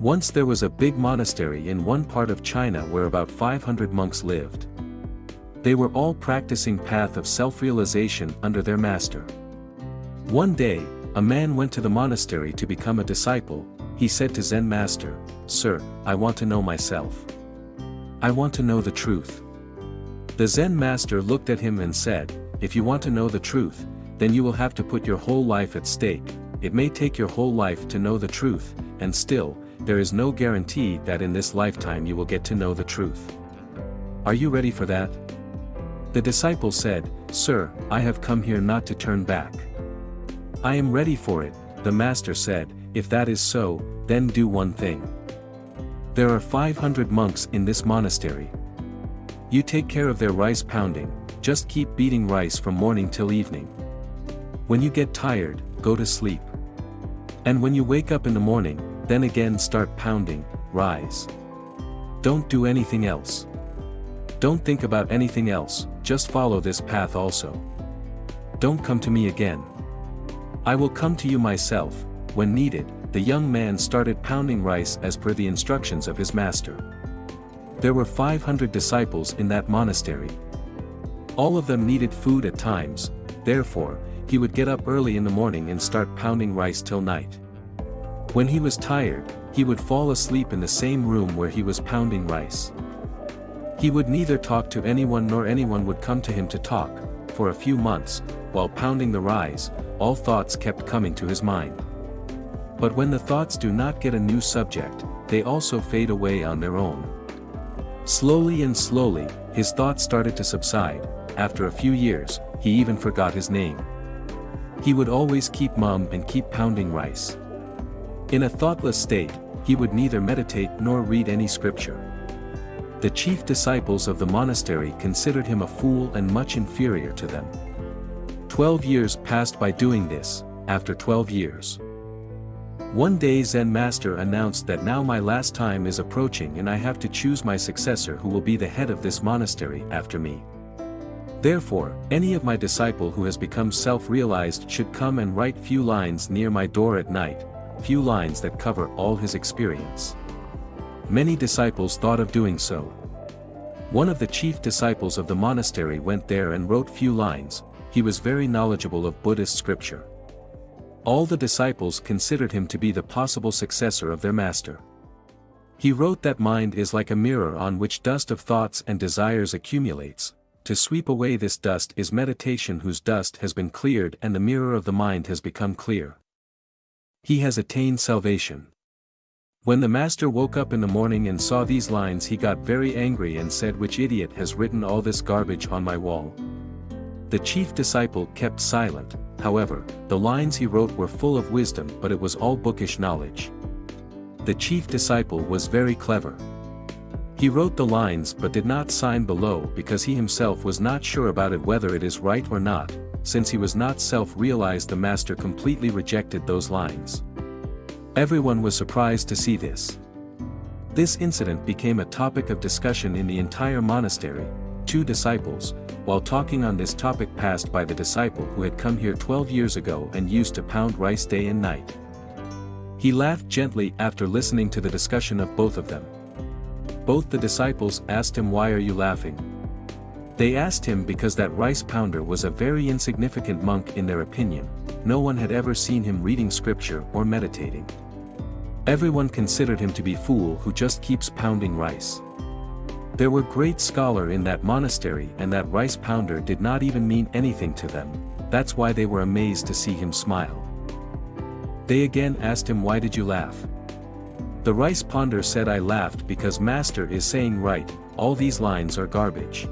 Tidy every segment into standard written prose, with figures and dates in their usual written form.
Once there was a big monastery in one part of China where about 500 monks lived. They were all practicing path of self-realization under their master. One day, a man went to the monastery to become a disciple. He said to Zen master, "Sir, I want to know myself. I want to know the truth." The Zen master looked at him and said, "If you want to know the truth, then you will have to put your whole life at stake. It may take your whole life to know the truth, and still, there is no guarantee that in this lifetime you will get to know the truth. Are you ready for that?" The disciple said, "Sir, I have come here not to turn back." "I am ready for it," the master said. "If that is so, then do one thing. There are 500 monks in this monastery. You take care of their rice pounding, just keep beating rice from morning till evening. When you get tired, go to sleep. And when you wake up in the morning, then again start pounding, rise. Don't do anything else. Don't think about anything else, just follow this path also. Don't come to me again. I will come to you myself." When needed, the young man started pounding rice as per the instructions of his master. There were 500 disciples in that monastery. All of them needed food at times, therefore, he would get up early in the morning and start pounding rice till night. When he was tired, he would fall asleep in the same room where he was pounding rice. He would neither talk to anyone nor anyone would come to him to talk. For a few months, while pounding the rice, all thoughts kept coming to his mind. But when the thoughts do not get a new subject, they also fade away on their own. Slowly and slowly, his thoughts started to subside. After a few years, he even forgot his name. He would always keep mum and keep pounding rice. In a thoughtless state, he would neither meditate nor read any scripture. The chief disciples of the monastery considered him a fool and much inferior to them. 12 years passed by doing this. After 12 years, one day Zen master announced that now my last time is approaching and I have to choose my successor who will be the head of this monastery after me. Therefore, any of my disciple who has become self-realized should come and write few lines near my door at night, few lines that cover all his experience. Many disciples thought of doing so. One of the chief disciples of the monastery went there and wrote few lines. He was very knowledgeable of Buddhist scripture. All the disciples considered him to be the possible successor of their master. He wrote that mind is like a mirror on which dust of thoughts and desires accumulates. To sweep away this dust is meditation, whose dust has been cleared and the mirror of the mind has become clear. He has attained salvation. When the master woke up in the morning and saw these lines, he got very angry and said, "Which idiot has written all this garbage on my wall?" The chief disciple kept silent. However, the lines he wrote were full of wisdom, but it was all bookish knowledge. The chief disciple was very clever. He wrote the lines but did not sign below because he himself was not sure about it whether it is right or not. Since he was not self-realized, the master completely rejected those lines. Everyone was surprised to see this. This incident became a topic of discussion in the entire monastery. 2 disciples, while talking on this topic, passed by the disciple who had come here 12 years ago and used to pound rice day and night. He laughed gently after listening to the discussion of both of them. Both the disciples asked him, "Why are you laughing?" They asked him because that rice pounder was a very insignificant monk in their opinion. No one had ever seen him reading scripture or meditating. Everyone considered him to be a fool who just keeps pounding rice. There were great scholars in that monastery, and that rice pounder did not even mean anything to them. That's why they were amazed to see him smile. They again asked him, "Why did you laugh?" The rice pounder said, "I laughed because master is saying right, all these lines are garbage.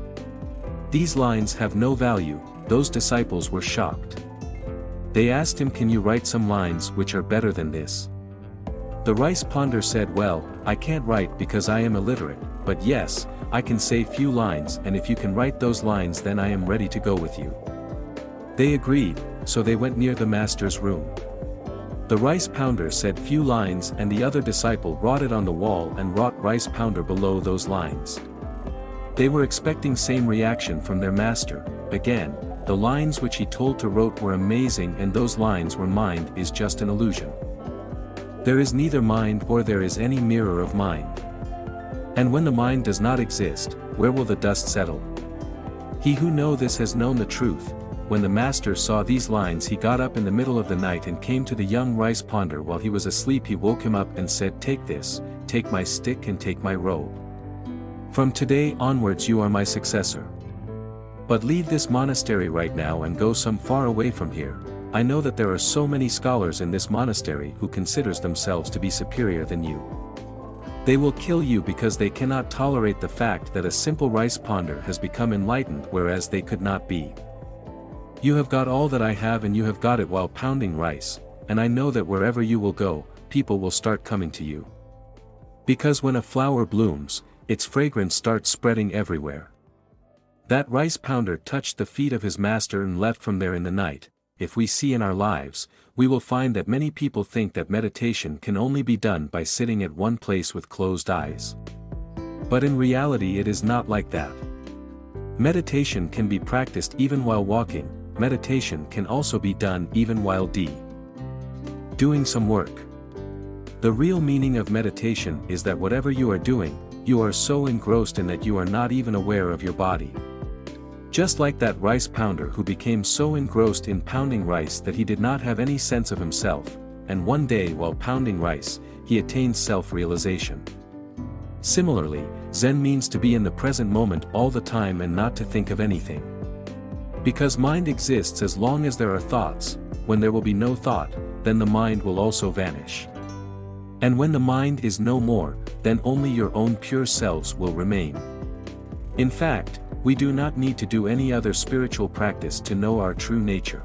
These lines have no value." Those disciples were shocked. They asked him, "Can you write some lines which are better than this?" The rice pounder said, "Well, I can't write because I am illiterate, but yes, I can say few lines, and if you can write those lines then I am ready to go with you." They agreed, so they went near the master's room. The rice pounder said few lines and the other disciple wrought it on the wall and wrought rice pounder below those lines. They were expecting same reaction from their master. Again, the lines which he told to wrote were amazing, and those lines were mind is just an illusion. There is neither mind or there is any mirror of mind. And when the mind does not exist, where will the dust settle? He who knows this has known the truth. When the master saw these lines, he got up in the middle of the night and came to the young rice ponder while he was asleep. He woke him up and said, "Take this, take my stick and take my robe. From today onwards you are my successor. But leave this monastery right now and go some far away from here. I know that there are so many scholars in this monastery who considers themselves to be superior than you. They will kill you because they cannot tolerate the fact that a simple rice ponder has become enlightened, whereas they could not be. You have got all that I have, and you have got it while pounding rice, and I know that wherever you will go, people will start coming to you. Because when a flower blooms, its fragrance starts spreading everywhere." That rice pounder touched the feet of his master and left from there in the night. If we see in our lives, we will find that many people think that meditation can only be done by sitting at one place with closed eyes. But in reality it is not like that. Meditation can be practiced even while walking. Meditation can also be done even while doing some work. The real meaning of meditation is that whatever you are doing, you are so engrossed in that you are not even aware of your body. Just like that rice pounder who became so engrossed in pounding rice that he did not have any sense of himself, and one day while pounding rice, he attained self-realization. Similarly, Zen means to be in the present moment all the time and not to think of anything. Because mind exists as long as there are thoughts. When there will be no thought, then the mind will also vanish. And when the mind is no more, then only your own pure selves will remain. In fact, we do not need to do any other spiritual practice to know our true nature.